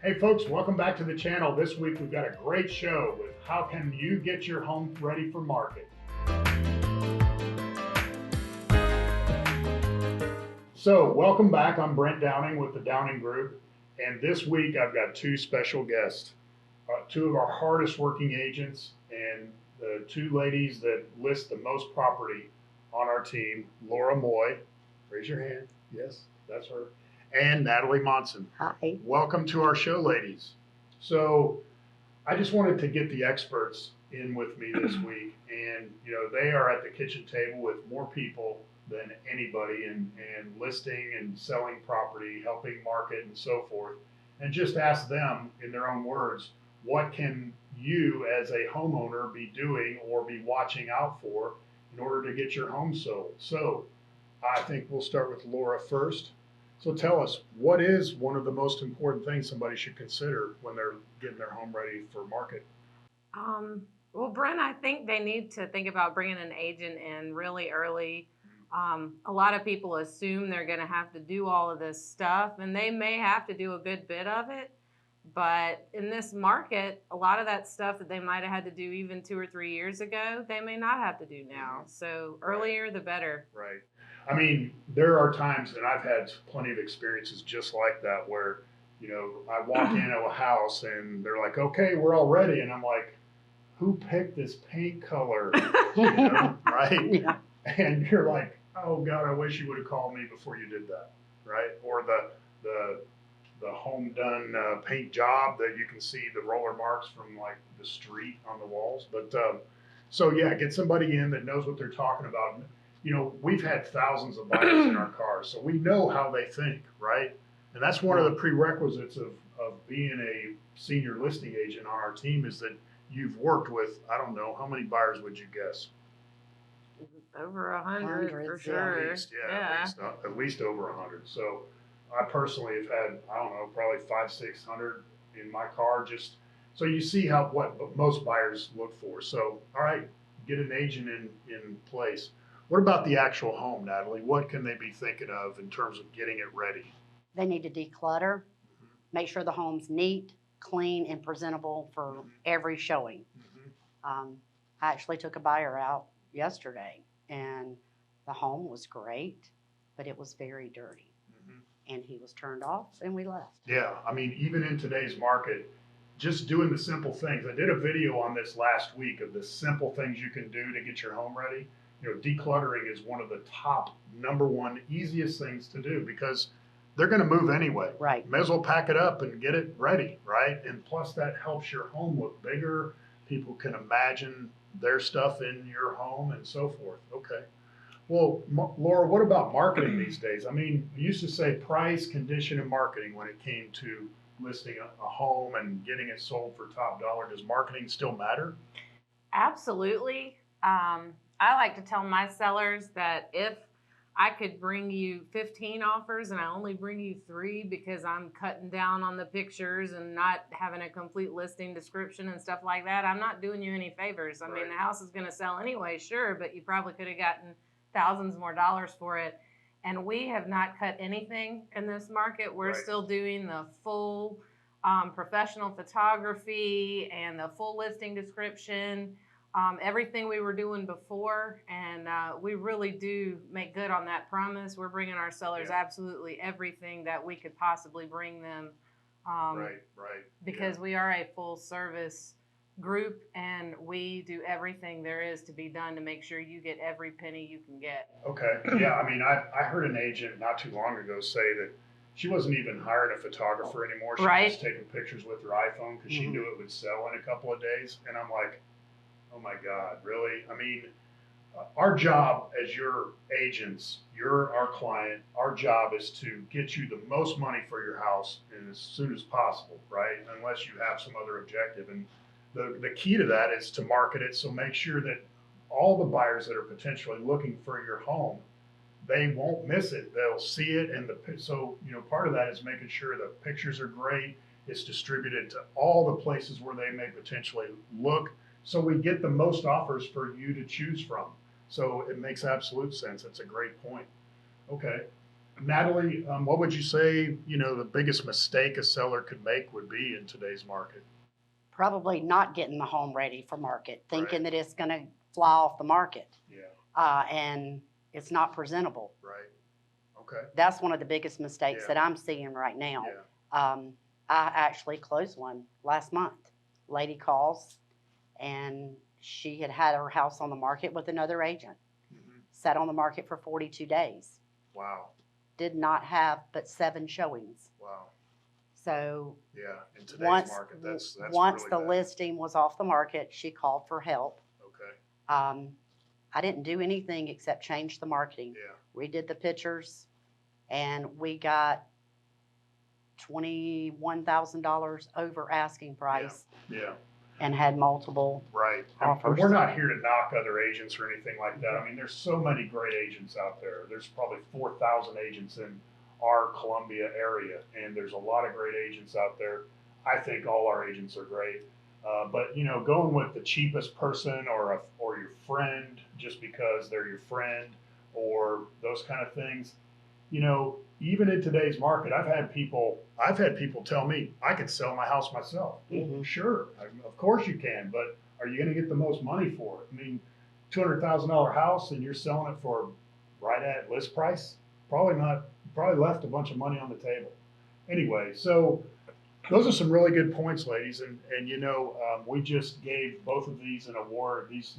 Hey folks, welcome back to the channel. This week we've got a great show with how can you get your home ready for market. So welcome back. I'm Brent Downing with the Downing Group, and this week I've got two special guests, two of our hardest working agents and the two ladies that list the most property on our team, Laura Moy. Raise your hand. Yes, that's her. And Natalie Monson. Hi. Welcome to our show, ladies. So I just wanted to get the experts in with me this week, and they are at the kitchen table with more people than anybody in listing and selling property, helping market and so forth. And just ask them in their own words, what can you as a homeowner be doing or be watching out for in order to get your home sold? So I think we'll start with Laura first. So tell us, what is one of the most important things somebody should consider when they're getting their home ready for market? Well, Brent, I think they need to think about bringing an agent in really early. A lot of people assume they're going to have to do all of this stuff, and they may have to do a good bit of it. But in this market, a lot of that stuff that they might have had to do even 2 or 3 years ago, they may not have to do now. So earlier, the better. Right. I mean, there are times, and I've had plenty of experiences just like that, where, I walk into a house and they're like, okay, we're all ready. And I'm like, who picked this paint color? Right? Yeah. And you're like, oh God, I wish you would have called me before you did that. Right? Or the home done paint job that you can see the roller marks from like the street on the walls. But so yeah, get somebody in that knows what they're talking about. We've had thousands of buyers in our cars, so we know how they think, right? And that's one of the prerequisites of being a senior listing agent on our team is that you've worked with, I don't know, how many buyers would you guess? Over 100 for Hundreds, sure. At least over 100. So I personally have had, I don't know, probably 500-600 in my car, just so you see what most buyers look for. So, all right, get an agent in place. What about the actual home, Natalie? What can they be thinking of in terms of getting it ready? They need to declutter, make sure the home's neat, clean, and presentable for every showing. I actually took a buyer out yesterday, and the home was great, but it was very dirty. And he was turned off, and we left. Yeah, I mean, even in today's market, just doing the simple things. I did a video on this last week of the simple things you can do to get your home ready. Decluttering is one of the top number one easiest things to do because they're going to move anyway. Right. May as well pack it up and get it ready, right? And plus that helps your home look bigger. People can imagine their stuff in your home and so forth. Okay. Well, Laura, what about marketing these days? I mean, we used to say price, condition, and marketing when it came to listing a home and getting it sold for top dollar. Does marketing still matter? Absolutely. I like to tell my sellers that if I could bring you 15 offers and I only bring you 3 because I'm cutting down on the pictures and not having a complete listing description and stuff like that, I'm not doing you any favors. I mean, the house is going to sell anyway, sure, but you probably could have gotten thousands more dollars for it. And we have not cut anything in this market. We're still doing the full professional photography and the full listing description. Everything we were doing before, and we really do make good on that promise. We're bringing our sellers absolutely everything that we could possibly bring them, because we are a full service group and we do everything there is to be done to make sure you get every penny you can get. Okay, yeah, I mean, I heard an agent not too long ago say that she wasn't even hiring a photographer anymore. She was just taking pictures with her iPhone because she knew it would sell in a couple of days, and I'm like, oh my God, really? I mean, our job as your agents, you're our client, our job is to get you the most money for your house and as soon as possible, right? Unless you have some other objective. And the key to that is to market it. So make sure that all the buyers that are potentially looking for your home, they won't miss it. They'll see it. And so part of that is making sure the pictures are great. It's distributed to all the places where they may potentially look. So we get the most offers for you to choose from. So it makes absolute sense. That's a great point. Okay. Natalie, what would you say, the biggest mistake a seller could make would be in today's market? Probably not getting the home ready for market, thinking Right. that it's gonna fly off the market, Yeah, and it's not presentable. right. Okay. That's one of the biggest mistakes Yeah. that I'm seeing right now. Yeah. I actually closed one last month. Lady calls, and she had had her house on the market with another agent. Hmm. Sat on the market for 42 days. Wow. Did not have but 7 showings. Wow. So Yeah. In today's once market, that's once really the bad. listing was off the market, she called for help. Okay. I didn't do anything except change the marketing. Yeah. Redid the pictures, and we got $21,000 over asking price Yeah. and had multiple Right. And offers. we're not here to knock other agents or anything like that. I mean, there's so many great agents out there. There's probably 4,000 agents in our Columbia area, and there's a lot of great agents out there. I think all our agents are great. But going with the cheapest person or your friend just because they're your friend or those kind of things, even in today's market, I've had people tell me I could sell my house myself. Mhm. Sure, of course you can, but are you going to get the most money for it? I mean, $200,000 house and you're selling it for right at list price? Probably not. Probably left a bunch of money on the table. Anyway, so those are some really good points, ladies, and we just gave both of these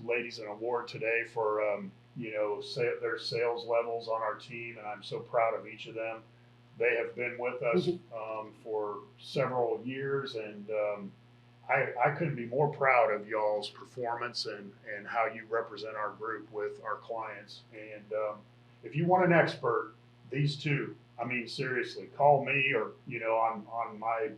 ladies an award today for their sales levels on our team, and I'm so proud of each of them. They have been with us for several years, and I couldn't be more proud of y'all's performance and how you represent our group with our clients. And if you want an expert, these two, I mean, seriously, call me or on my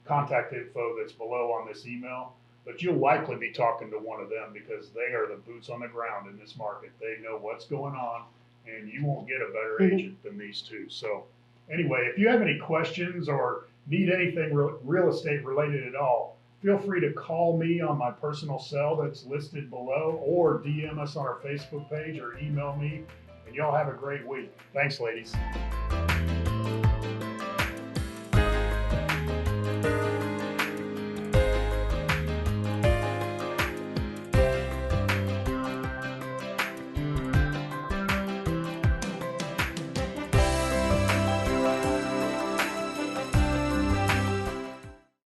contact info that's below on this email, but you'll likely be talking to one of them because they are the boots on the ground in this market. They know what's going on, and you won't get a better agent than these two. So anyway, if you have any questions or need anything real estate related at all, feel free to call me on my personal cell that's listed below or DM us on our Facebook page or email me, and y'all have a great week. Thanks, ladies.